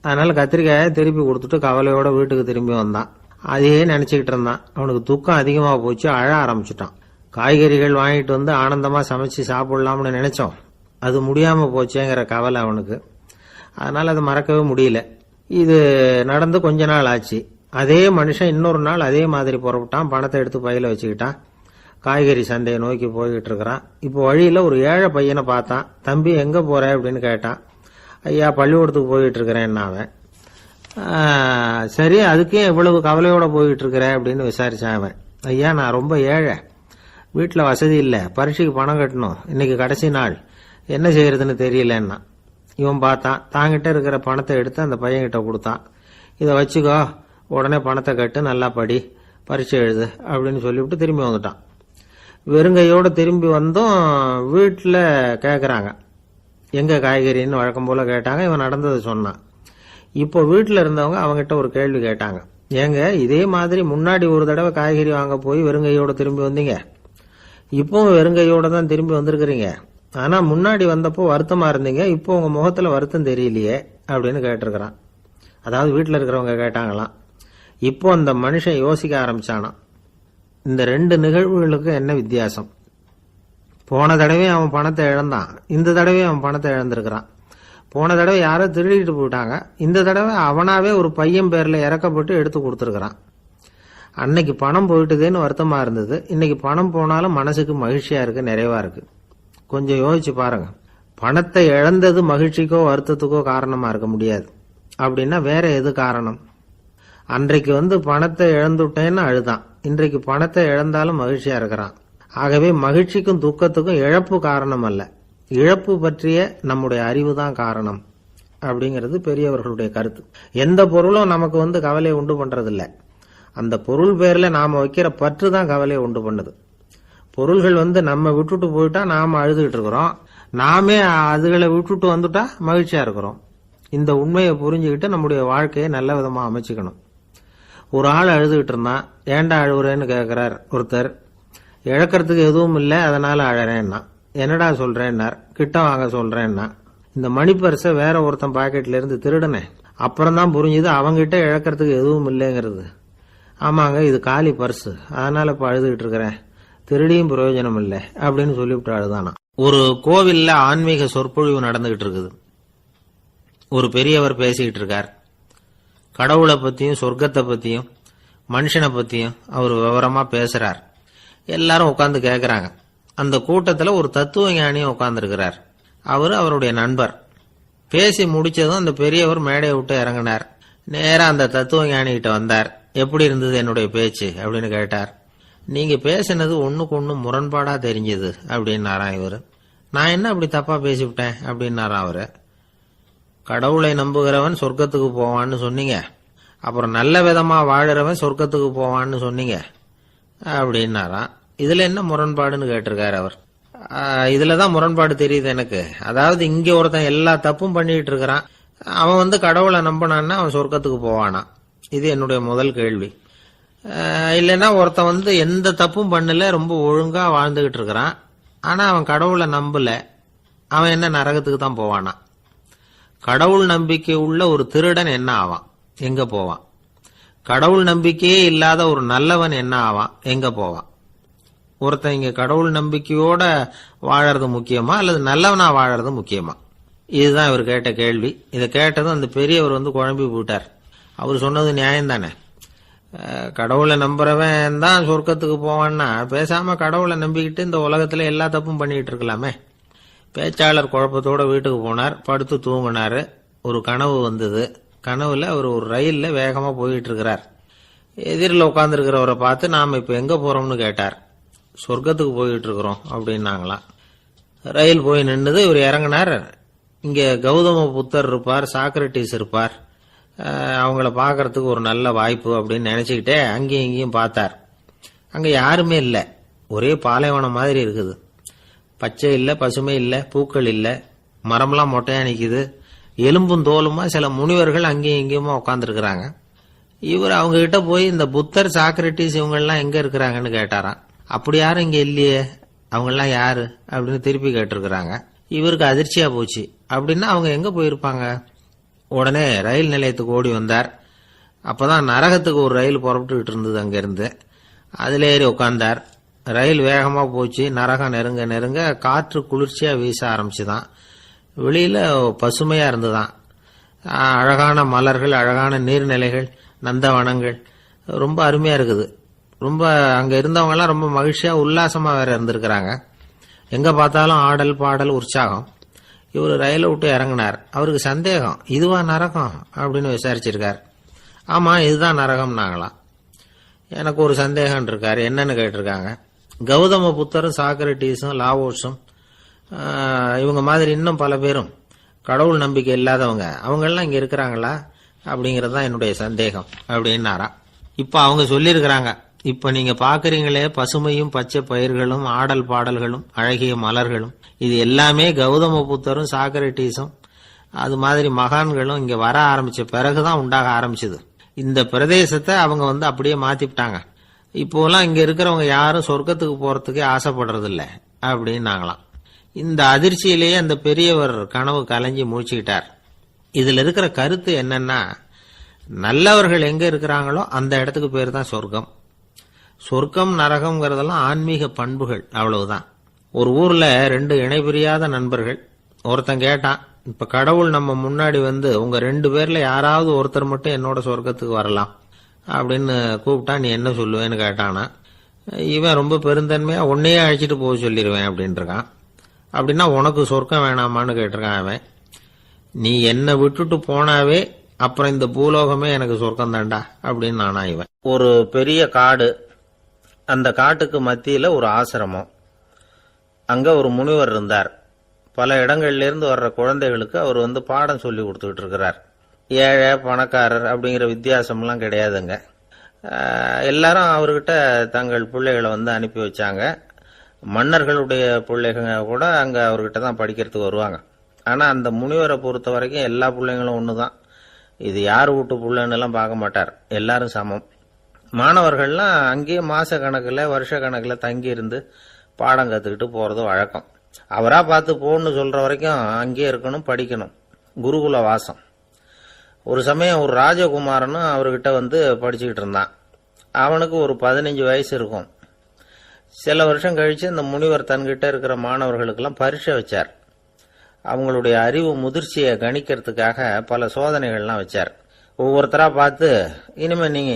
அதனால கத்திரிக்காயை திருப்பி கொடுத்துட்டு கவலையோட வீட்டுக்கு திரும்பி வந்தான். அதையே நினைச்சுக்கிட்டு இருந்தான். அவனுக்கு துக்கம் அதிகமா போச்சு, அழ ஆரம்பிச்சுட்டான். காய்கறிகள் வாங்கிட்டு ஆனந்தமா சமைச்சு சாப்பிடலாம்னு நினைச்சோம், அது முடியாம போச்சேங்கிற கவலை அவனுக்கு. அதனால அதை மறக்கவே முடியல. இது நடந்து கொஞ்ச நாள் ஆச்சு. அதே மனுஷன் இன்னொரு நாள் அதே மாதிரி புறப்பட்டான். பணத்தை எடுத்து பையில வச்சுக்கிட்டான். காய்கறி சந்தையை நோக்கி போய்கிட்டு இருக்கிறான். இப்போ வழியில ஒரு ஏழை பையனை பார்த்தான். தம்பி எங்க போற அப்படின்னு கேட்டான். ஐயா பள்ளிக்கூடத்துக்கு போயிட்டு இருக்கிறேன். அவன் சரி, அதுக்கே இவ்வளவு கவலையோட போயிட்டு இருக்கிற அப்படின்னு விசாரிச்சான் அவன். ஐயா, நான் ரொம்ப ஏழை, வீட்டில் வசதி இல்லை, பரீட்சைக்கு பணம் கட்டணும், இன்னைக்கு கடைசி நாள், என்ன செய்யறதுன்னு தெரியலன்னா. இவன் பார்த்தான், தாங்கிட்ட இருக்கிற பணத்தை எடுத்து அந்த பையன்கிட்ட கொடுத்தான். இதை வச்சுக்கோ, உடனே பணத்தை கட்டு, நல்லா படி, பரீட்சை எழுது அப்படின்னு சொல்லிவிட்டு திரும்பி வந்துட்டான். வெறுங்கையோடு திரும்பி வந்தும் வீட்டில் கேட்குறாங்க, எங்கே காய்கறின்னு வழக்கம் போல கேட்டாங்க. இவன் நடந்ததை சொன்னான். இப்போ வீட்டில் இருந்தவங்க அவங்ககிட்ட ஒரு கேள்வி கேட்டாங்க. ஏங்க, இதே மாதிரி முன்னாடி ஒரு தடவை காய்கறி வாங்க போய் வெறுங்கையோடு திரும்பி வந்தீங்க, இப்பவும் வெறுங்கையோட தான் திரும்பி வந்திருக்கிறீங்க, ஆனா முன்னாடி வந்தப்போ வருத்தமா இருந்தீங்க, இப்போ உங்க முகத்துல வருத்தம் தெரியலையே அப்படின்னு கேட்டிருக்கிறான். அதாவது வீட்டில் இருக்கிறவங்க கேட்டாங்களாம். இப்போ அந்த மனுஷன் யோசிக்க ஆரம்பிச்சானாம், இந்த ரெண்டு நிகழ்வுகளுக்கு என்ன வித்தியாசம்? போன தடவை அவன் பணத்தை இழந்தான், இந்த தடவை அவன் பணத்தை இழந்திருக்கிறான். போன தடவை யாரோ திருடிட்டு போயிட்டாங்க, இந்த தடவை அவனாவே ஒரு பையன் பேர்ல இறக்கப்பட்டு எடுத்து கொடுத்துருக்கிறான். அன்னைக்கு பணம் போயிட்டுதேன்னு வருத்தமா இருந்தது, இன்னைக்கு பணம் போனாலும் மனசுக்கு மகிழ்ச்சியா இருக்கு, நிறைவா இருக்கு. கொஞ்சம் யோசிச்சு பாருங்க. பணத்தை இழந்தது மகிழ்ச்சிக்கோ வருத்தத்துக்கோ காரணமா இருக்க முடியாது. அப்படின்னா வேற எது காரணம்? அன்றைக்கு பணத்தை இழந்துட்டேன்னு அழுதான், இன்றைக்கு பணத்தை இழந்தாலும் மகிழ்ச்சியா இருக்கிறான். ஆகவே மகிழ்ச்சிக்கும் துக்கத்துக்கும் இழப்பு காரணம் அல்ல, இழப்பு பற்றிய நம்முடைய அறிவு தான் காரணம் அப்படிங்கிறது பெரியவர்களுடைய கருத்து. எந்த பொருளும் நமக்கு கவலையை உண்டு பண்றதில்ல, அந்த பொருள் பேர்ல நாம வைக்கிற பற்று தான் கவலையை உண்டு பண்ணுது. பொருள்கள் நம்ம விட்டுட்டு போயிட்டா நாம அழுதுகிட்டு இருக்கிறோம், நாமே அதுகளை விட்டுட்டு வந்துட்டா மகிழ்ச்சியா இருக்கிறோம். இந்த உண்மையை புரிஞ்சுக்கிட்டு நம்முடைய வாழ்க்கையை நல்ல விதமா அமைச்சுக்கணும். ஒரு ஆள் அழுதுகிட்டு இருந்தான், ஏண்டா அழுகுறேன்னு கேட்கிறார் ஒருத்தர். இழக்கிறதுக்கு எதுவும் இல்லை, அதனால அழறேன்னா. என்னடா சொல்றேன்னார். கிட்ட வாங்க சொல்றேன்னா. இந்த மணி பர்ஸை வேற ஒருத்தன் பாக்கெட்ல இருந்து திருடனேன், அப்புறம் தான் புரிஞ்சுது அவங்கிட்ட இழக்கிறதுக்கு எதுவும் இல்லைங்கிறது. ஆமாங்க, இது காலி பர்ஸ், அதனால இப்ப அழுதுகிட்டு இருக்கிறேன், திருடியும் பிரயோஜனம் இல்லை அப்படின்னு சொல்லிவிட்டு அழுதானா. ஒரு கோவில்ல ஆன்மீக சொற்பொழிவு நடந்துகிட்டு இருக்குது. ஒரு பெரியவர் பேசிக்கிட்டு இருக்கார். கடவுளை பத்தியும் சொர்க்கத்தை பத்தியும் மனுஷனை பத்தியும் அவர் விவரமா பேசுறார். எல்லாரும் உட்கார்ந்து கேட்கறாங்க. அந்த கூட்டத்துல ஒரு தத்துவ ஞானியும் உட்கார்ந்து இருக்கிறார். அவரு அவருடைய நண்பர். பேசி முடிச்சதும் அந்த பெரியவர் மேடையை விட்டு இறங்கினார். நேரா அந்த தத்துவ ஞானி கிட்ட வந்தார். எப்படி இருந்தது என்னுடைய பேச்சு அப்படின்னு கேட்டார். நீங்க பேசினது ஒண்ணுக்கு ஒண்ணு முரண்பாடா தெரிஞ்சது அப்படின்னாராம் இவரு. நான் என்ன அப்படி தப்பா பேசிவிட்டேன் அப்படின்னாராம் அவரு. கடவுளை நம்புகிறவன் சொர்க்கத்துக்கு போவான்னு சொன்னீங்க, அப்புறம் நல்ல விதமா வாழறவன் சொர்க்கத்துக்கு போவான்னு சொன்னீங்க அப்படின்னாராம். இதுல என்ன முரண்பாடுன்னு கேட்டிருக்காரு அவர். இதுலதான் முரண்பாடு தெரியுது எனக்கு. அதாவது இங்க ஒருத்தன் எல்லா தப்பும் பண்ணிட்டு இருக்கிறான், அவன் கடவுளை நம்பினான்னா அவன் சொர்க்கத்துக்கு போவானா? இது என்னுடைய முதல் கேள்வி. இல்லைன்னா ஒருத்தன் எந்த தப்பும் பண்ணல, ரொம்ப ஒழுங்கா வாழ்ந்துகிட்டு இருக்கிறான், ஆனா அவன் கடவுளை நம்பல, அவன் என்ன நரகத்துக்கு தான் போவானா? கடவுள் நம்பிக்கை உள்ள ஒரு திருடன் என்ன ஆவான், எங்க போவான்? கடவுள் நம்பிக்கையே இல்லாத ஒரு நல்லவன் என்ன ஆவான், எங்க போவான்? ஒருத்தன் இங்க கடவுள் நம்பிக்கையோட வாழறது முக்கியமா அல்லது நல்லவனா வாழறது முக்கியமா? இதுதான் இவர் கேட்ட கேள்வி. இதை கேட்டதும் அந்த பெரியவர் குழம்பி போட்டார். அவர் சொன்னது நியாயம் தானே. கடவுளை நம்புறவன் தான் சொர்க்கத்துக்கு போவான்னா பேசாம கடவுளை நம்பிக்கிட்டு இந்த உலகத்துல எல்லா தப்பும் பண்ணிட்டு இருக்கலாமே. பேச்சாளர் குழப்பத்தோட வீட்டுக்கு போனார், படுத்து தூங்கினாரு. ஒரு கனவு வந்தது. கனவுல அவர் ஒரு ரயில்ல வேகமா போயிட்டு இருக்கிறார். எதிரில் உட்கார்ந்துருக்கிறவரை பார்த்து நாம இப்ப எங்க போறோம்னு கேட்டார். சொர்க்கத்துக்கு போயிட்டு இருக்கிறோம் அப்படின்னாங்களாம். ரயில் போய் நின்றுது. இவர் இறங்கினார். இங்க கௌதம புத்தர் இருப்பார், சாக்ரட்டிஸ் இருப்பார், அவங்கள பாக்கிறதுக்கு ஒரு நல்ல வாய்ப்பு அப்படின்னு நினைச்சுக்கிட்டே அங்கேயும் இங்கேயும் பார்த்தார். அங்க யாருமே இல்லை, ஒரே பாலைவனம் மாதிரி இருக்குது. பச்சை இல்ல, பசுமை இல்ல, பூக்கள் இல்ல, மரம்லாம் மொட்டையா நிக்குது. எலும்பும் தோலுமா சில முனிவர்கள் அங்கேயும் இங்கேயுமா உட்கார்ந்துருக்கிறாங்க. இவர் அவங்க கிட்ட போய் இந்த புத்தர், சாக்ரட்டிஸ் இவங்கெல்லாம் எங்க இருக்கிறாங்கன்னு கேட்டாராம். அப்படி யாரும் இங்க இல்லையே, அவங்கெல்லாம் யாரு அப்படின்னு திருப்பி கேட்டிருக்கிறாங்க. இவருக்கு அதிர்ச்சியா போச்சு. அப்படின்னா அவங்க எங்க போயிருப்பாங்க? உடனே ரயில் நிலையத்துக்கு ஓடி வந்தார். அப்பதான் நரகத்துக்கு ஒரு ரயில் புறப்பட்டுக்கிட்டு இருந்தது அங்கிருந்து. அதுல ஏறி உட்கார்ந்தார். ரயில் வேகமா போச்சு. நரகம் நெருங்க நெருங்க காற்று குளிர்ச்சியா வீச ஆரம்பிச்சுதான். வெளியில பசுமையா இருந்துதான். அழகான மலர்கள், அழகான நீர்நிலைகள், நந்தவனங்கள், ரொம்ப அருமையா இருக்குது. ரொம்ப அங்க இருந்தவங்க எல்லாம் ரொம்ப மகிழ்ச்சியா உல்லாசமா வேற இருந்திருக்கிறாங்க. எங்க பார்த்தாலும் ஆடல் பாடல் உற்சாகம். இவர் ரயிலை விட்டு இறங்கினார். அவருக்கு சந்தேகம், இதுவா நரகம் அப்படின்னு விசாரிச்சிருக்கார். ஆமா, இதுதான் நரகம்னாங்களாம். எனக்கு ஒரு சந்தேகம் இருக்காரு, என்னன்னு கேட்டிருக்காங்க. கௌதம புத்தரும் சாக்ரட்டிஸும் லாவோஸும் இவங்க மாதிரி இன்னும் பல பேரும் கடவுள் நம்பிக்கை இல்லாதவங்க, அவங்கெல்லாம் இங்க இருக்கிறாங்களா அப்படிங்கறது தான் என்னுடைய சந்தேகம் அப்படின்னாரா. இப்ப அவங்க சொல்லியிருக்கிறாங்க, இப்ப நீங்க பாக்குறீங்களே பசுமையும் பச்சை பயிர்களும் ஆடல் பாடல்களும் அழகிய மலர்களும், இது எல்லாமே கௌதம புத்தரும் சாக்ரட்டிஸும் அது மாதிரி மகான்களும் இங்க வர ஆரம்பிச்ச பிறகுதான் உண்டாக ஆரம்பிச்சது. இந்த பிரதேசத்தை அவங்க அப்படியே மாத்திவிட்டாங்க. இப்போலாம் இங்க இருக்கிறவங்க யாரும் சொர்க்கத்துக்கு போறதுக்கே ஆசைப்படுறது இல்ல அப்படின்னாங்களாம். இந்த அதிர்ச்சியிலேயே அந்த பெரியவர் கனவு கலைஞ்சி மூழ்கிட்டார். இதுல இருக்கிற கருத்து என்னன்னா, நல்லவர்கள் எங்க இருக்கிறாங்களோ அந்த இடத்துக்கு பேர் தான் சொர்க்கம். சொர்க்கம் நரகம்ங்கிறதெல்லாம் ஆன்மீக பண்புகள், அவ்வளவுதான். ஒரு ஊர்ல 2 இணைபிரியாத நண்பர்கள். ஒருத்தன் கேட்டான், இப்ப கடவுள் நம்ம முன்னாடி உங்க 2 பேர்ல யாராவது ஒருத்தர் மட்டும் என்னோட சொர்க்கத்துக்கு வரலாம் அப்படின்னு கூப்பிட்டா நீ என்ன சொல்லுவேன்னு கேட்டானா. இவன் ரொம்ப பெருந்தன்மையா உன்னையே அழைச்சிட்டு போக சொல்லிடுவேன் அப்படின்னு இருக்கான். அப்படின்னா உனக்கு சொர்க்கம் வேணாமான்னு கேட்டிருக்கான் அவன். நீ என்னை விட்டுட்டு போனாவே அப்புறம் இந்த பூலோகமே எனக்கு சொர்க்கம் தாண்டா அப்படின்னு நானா இவன். ஒரு பெரிய காடு, அந்த காட்டுக்கு மத்தியில ஒரு ஆசிரமம். அங்க ஒரு முனிவர் இருந்தார். பல இடங்கள்ல இருந்து வர்ற குழந்தைகளுக்கு அவர் பாடம் சொல்லி கொடுத்துட்டு இருக்கிறார். ஏழை பணக்காரர் அப்படிங்கிற வித்தியாசம்லாம் கிடையாதுங்க. எல்லாரும் அவர்கிட்ட தங்கள் பிள்ளைகளை அனுப்பி வச்சாங்க. மன்னர்களுடைய பிள்ளைங்க கூட அங்க அவர்கிட்ட தான் படிக்கிறதுக்கு வருவாங்க. ஆனா அந்த முனிவரை பொறுத்த வரைக்கும் எல்லா பிள்ளைங்களும் ஒண்ணுதான். இது யார் வீட்டு பிள்ளைன்னு எல்லாம் பார்க்க மாட்டார், எல்லாரும் சமம். மாணவர்கள்லாம் அங்கேயே மாச கணக்குல வருஷ கணக்குல தங்கி இருந்து பாடம் கத்துக்கிட்டு போறது வழக்கம். அவரா பார்த்து போன்னு சொல்ற வரைக்கும் அங்கேயே இருக்கணும், படிக்கணும். குருகுல வாசம். ஒரு சமயம் ஒரு ராஜகுமாரனும் அவர்கிட்ட படிச்சுக்கிட்டு இருந்தான். அவனுக்கு ஒரு 15 வயசு இருக்கும். சில வருஷம் கழிச்சு இந்த முனிவர் தன்கிட்ட இருக்கிற மாணவர்களுக்கெல்லாம் பரீட்சை வச்சார். அவங்களுடைய அறிவு முதிர்ச்சியை கணிக்கிறதுக்காக பல சோதனைகள்லாம் வச்சார். ஒவ்வொருத்தரா பார்த்து இனிமே நீங்க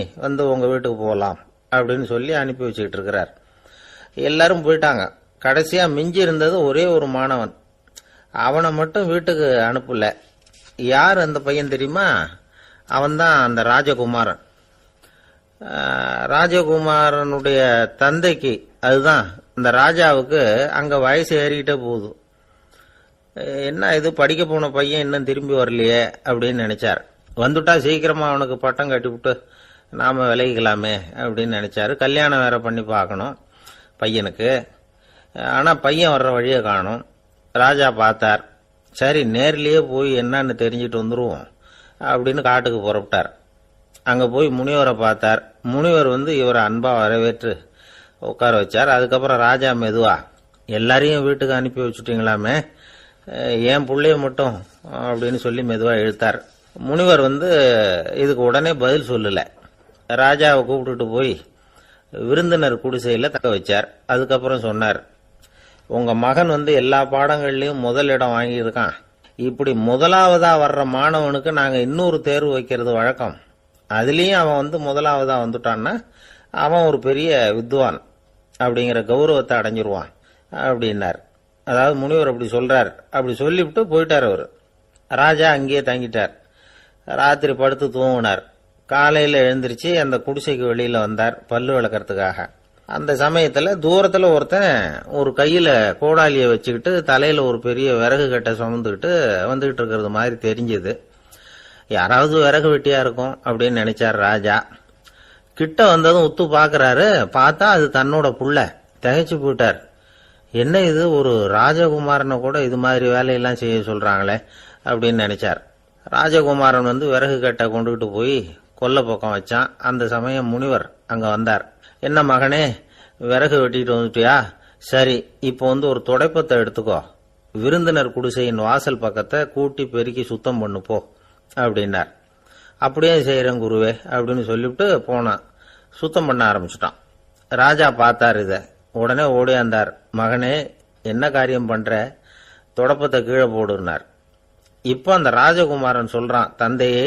உங்க வீட்டுக்கு போகலாம் அப்படின்னு சொல்லி அனுப்பி வச்சுக்கிட்டு இருக்கிறார். எல்லாரும் போயிட்டாங்க. கடைசியா மிஞ்சி இருந்தது ஒரே ஒரு மாணவன். அவனை மட்டும் வீட்டுக்கு அனுப்பல. யார் அந்த பையன் தெரியுமா? அவன்தான் அந்த ராஜகுமாரன். ராஜகுமாரனுடைய தந்தைக்கு, அதுதான் இந்த ராஜாவுக்கு, அங்க வயசு ஏறிக்கிட்டே போகுது. என்ன இது, படிக்க போன பையன் இன்னும் திரும்பி வரலையே அப்படின்னு நினைச்சார். வந்துட்டா சீக்கிரமா அவனுக்கு பட்டம் கட்டிவிட்டு நாம விலகிக்கலாமே அப்படின்னு நினைச்சாரு. கல்யாணம் வேற பண்ணி பார்க்கணும் பையனுக்கு. ஆனா பையன் வர்ற வழியை காணும். ராஜா பார்த்தார். சரி, நேர்லயே போய் என்னன்னு தெரிஞ்சிட்டு வந்துருவோம் அப்படின்னு காட்டுக்கு புறப்பட்டார். அங்க போய் முனிவரை பார்த்தார். முனிவர் இவரை அன்பா வரவேற்று உட்கார வச்சார். அதுக்கப்புறம் ராஜா மெதுவா, எல்லாரையும் வீட்டுக்கு அனுப்பி வச்சுட்டீங்களாமே, ஏன் புள்ளைய மட்டும் அப்படின்னு சொல்லி மெதுவா இழுத்தார். முனிவர் இதுக்கு உடனே பதில் சொல்லல. ராஜாவை கூப்பிட்டுட்டு போய் விருந்தினர் குடிசையில தக்க வச்சார். அதுக்கப்புறம் சொன்னார், உங்க மகன் எல்லா பாடங்கள்லயும் முதல் இடம் வாங்கியிருக்கான். இப்படி முதலாவதா வர்ற மாணவனுக்கு நாங்க இன்னொரு தேர்வு வைக்கிறது வழக்கம். அதுலயும் அவன் முதலாவதா வந்துட்டான்னா அவன் ஒரு பெரிய வித்வான் அப்படிங்கிற கௌரவத்தை அடைஞ்சிருவான் அப்படின்னார். அதாவது முனிவர் அப்படி சொல்றார். அப்படி சொல்லிவிட்டு போயிட்டார் அவரு. ராஜா அங்கேயே தங்கிட்டார். ராத்திரி படுத்து தூங்கினார். காலையில எழுந்திருச்சு அந்த குடிசைக்கு வெளியில வந்தார் பல்லு விளக்கறதுக்காக. அந்த சமயத்துல தூரத்துல ஒருத்தன் ஒரு கையில கோடாலியை வச்சுக்கிட்டு தலையில ஒரு பெரிய விறகு கட்டை சுமந்துக்கிட்டு வந்துகிட்டு இருக்கிறது மாதிரி தெரிஞ்சது. யாராவது விறகு வெட்டியா இருக்கும் அப்படின்னு நினைச்சார் ராஜா. கிட்ட வந்ததும் உத்து பாக்குறாரு. பார்த்தா அது தன்னோட புள்ள. திகைச்சு போயிட்டார். என்ன இது, ஒரு ராஜகுமாரனை கூட இது மாதிரி வேலையெல்லாம் செய்ய சொல்றாங்களே அப்படின்னு நினைச்சார். ராஜகுமாரன் விறகு கட்டை கொண்டுகிட்டு போய் கொல்லை பக்கம் வச்சான். அந்த சமயம் முனிவர் அங்க வந்தார். என்ன மகனே, விறகு வெட்டிட்டு வந்துட்டியா? சரி, இப்போ ஒரு துடைப்பத்தை எடுத்துக்கோ, விருந்தினர் குடிசையின் வாசல் பக்கத்தை கூட்டி பெருக்கி சுத்தம் பண்ணு போ அப்படின்னார். அப்படியே செய்யறேன் குருவே அப்படின்னு சொல்லிவிட்டு போனான். சுத்தம் பண்ண ஆரம்பிச்சுட்டான். ராஜா பார்த்தார். இத உடனே ஓடியாந்தார். மகனே, என்ன காரியம் பண்ற? துடப்பத்தை கீழே போடுனார். இப்ப அந்த ராஜகுமாரன் சொல்றான், தந்தையே,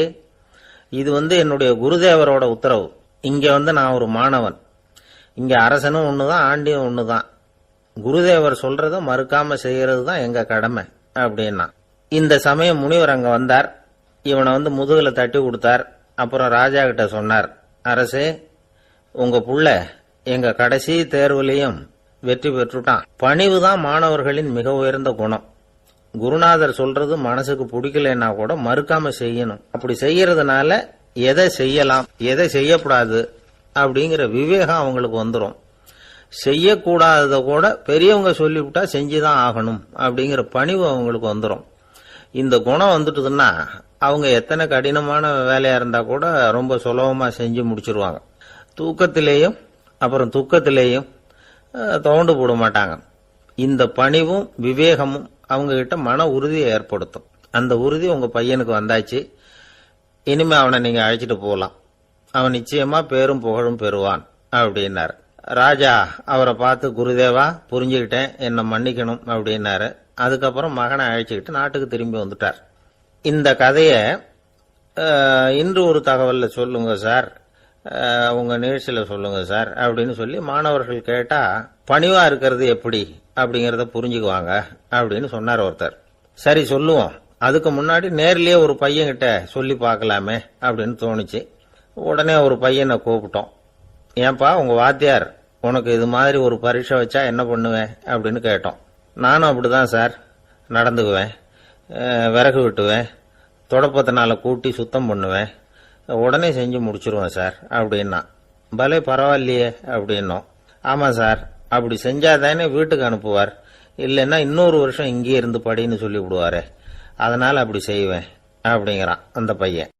இது என்னுடைய குருதேவரோட உத்தரவு. இங்க நான் ஒரு மாணவன். இங்க அரசனும் ஒண்ணுதான், ஆண்டியும் ஒண்ணுதான். குருதேவர் சொல்றத மறுக்காம செய்யறது தான் எங்க கடமை அப்படின்னா. இந்த சமயம் முனிவர் அங்க வந்தார். இவனை முதுகுல தட்டி கொடுத்தார். அப்புறம் ராஜா கிட்ட சொன்னார், அரசே, உங்க புள்ள எங்க கடைசி தேர்வுலையும் வெற்றி பெற்றுட்டான். பணிவுதான் மாணவர்களின் மிக உயர்ந்த குணம். குருநாதர் சொல்றது மனசுக்கு பிடிக்கலன்னா கூட மறுக்காம செய்யணும். அப்படி செய்யறதுனால எதை செய்யலாம் எதை செய்யக்கூடாது அப்படிங்கிற விவேகம் அவங்களுக்கு வந்துடும். செய்யக்கூடாதத கூட பெரியவங்க சொல்லிவிட்டா செஞ்சுதான் ஆகணும் அப்படிங்கிற பணிவு அவங்களுக்கு வந்துடும். இந்த குணம் வந்துட்டுதுன்னா அவங்க எத்தனை கடினமான வேலையா இருந்தா கூட ரொம்ப சுலபமா செஞ்சு முடிச்சிருவாங்க. தூக்கத்திலேயும் அப்புறம் துக்கத்திலேயும் தோண்டு போட மாட்டாங்க. இந்த பணிவும் விவேகமும் அவங்க கிட்ட மன உறுதியை ஏற்படுத்தும். அந்த உறுதி உங்க பையனுக்கு வந்தாச்சு. இனிமே அவனை நீங்க அழைச்சிட்டு போகலாம். அவன் நிச்சயமா பேரும் புகழும் பெறுவான் அப்படின்னாரு. ராஜா அவரை பார்த்து, குருதேவா, புரிஞ்சுக்கிட்டேன், என்னை மன்னிக்கணும் அப்படின்னாரு. அதுக்கப்புறம் மகனை அழைச்சிக்கிட்டு நாட்டுக்கு திரும்பி வந்துட்டார். இந்த கதைய இன்று ஒரு தகவல்ல சொல்லுங்க சார், உங்க நிகழ்ச்சியில சொல்லுங்க சார் அப்படின்னு சொல்லி மாணவர்கள் கேட்டா பணிவா இருக்கிறது எப்படி அப்படிங்கறத புரிஞ்சுக்குவாங்க அப்படின்னு சொன்னார் ஒருத்தர். சரி சொல்லுவோம், அதுக்கு முன்னாடி நேர்லயே ஒரு பையன்கிட்ட சொல்லி பார்க்கலாமே அப்படின்னு தோணுச்சு. உடனே ஒரு பையனை கூப்பிட்டோம். ஏன்பா, உங்க வாத்தியார் உனக்கு இது மாதிரி ஒரு பரீட்சை வச்சா என்ன பண்ணுவேன் அப்படின்னு கேட்டோம். நானும் அப்படிதான் சார் நடந்துக்குவேன், விறகு வெட்டுவேன், தொடப்பத்தினால கூட்டி சுத்தம் பண்ணுவேன், உடனே செஞ்சு முடிச்சிருவேன் சார் அப்படின்னா. பலே பரவாயில்லையே அப்படின்னோம். ஆமா சார், அப்படி செஞ்சாதானே வீட்டுக்கு அனுப்புவார், இல்லைன்னா இன்னொரு வருஷம் இங்கேயே இருந்து படின்னு சொல்லி விடுவாரு, அதனால அப்படி செய்வேன் அப்படிங்கிறான் அந்த பையன்.